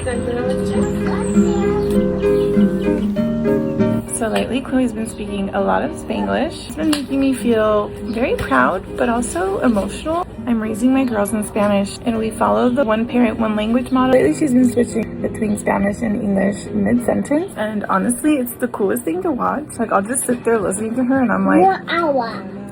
So lately, Chloe's been speaking a lot of Spanglish. It's been making me feel very proud, but also emotional. I'm raising my girls in Spanish, and we follow the one parent, one language model. Lately, she's been switching between Spanish and English mid-sentence, and honestly, it's the coolest thing to watch. Like, I'll just sit there listening to her, and I'm like,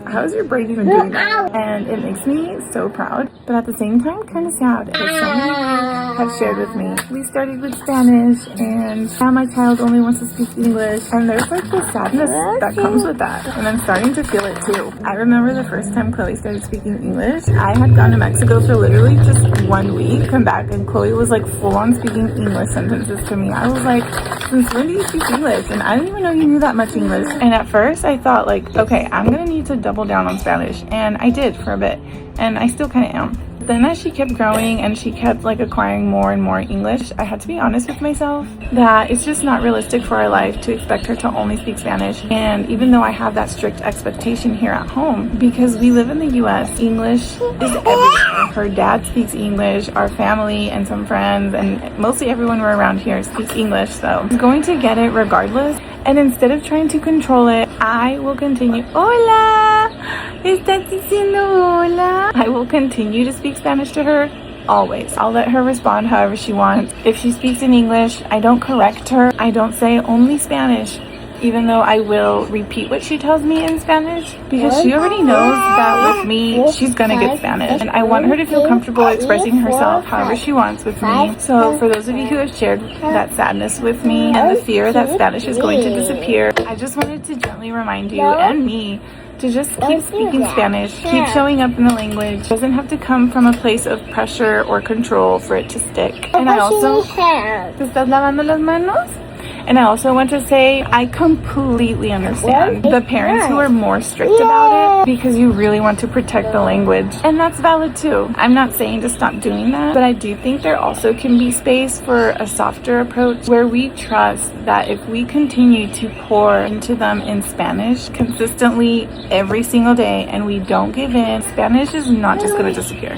how is your brain even doing that? And it makes me so proud, but at the same time, kind of sad. Because so many of you have shared with me, we started with Spanish, and now my child only wants to speak English, and there's like this sadness that comes with that, and I'm starting to feel it too. I remember the first time Chloe started speaking English, I had gone to Mexico for literally just 1 week, come back, and Chloe was like full on speaking English sentences to me. I was like, since when do you speak English? And I didn't even know you knew that much English. And at first I thought like, okay, I'm gonna need to double down on Spanish, and I did for a bit, and I still kind of am. Then as she kept growing and she kept like acquiring more and more English, I had to be honest with myself that it's just not realistic for our life to expect her to only speak Spanish. And even though I have that strict expectation here at home, because we live in the US, English is everywhere. Her dad speaks English, our family and some friends, and mostly everyone we're around here speaks English, so I'm going to get it regardless. And instead of trying to control it, I will continue. Hola, ¿estás diciendo hola? I will continue to speak Spanish to her, always. I'll let her respond however she wants. If she speaks in English, I don't correct her. I don't say only Spanish, even though I will repeat what she tells me in Spanish, because she already knows that with me, she's gonna get Spanish. And I want her to feel comfortable expressing herself however she wants with me. So for those of you who have shared that sadness with me and the fear that Spanish is going to disappear, I just wanted to gently remind you and me to just keep speaking Spanish, keep showing up in the language. It doesn't have to come from a place of pressure or control for it to stick. And I also... ¿Te estás lavando las manos? And I also want to say, I completely understand the parents who are more strict about it because you really want to protect the language. And that's valid too. I'm not saying to stop doing that, but I do think there also can be space for a softer approach where we trust that if we continue to pour into them in Spanish consistently every single day and we don't give in, Spanish is not just going to disappear.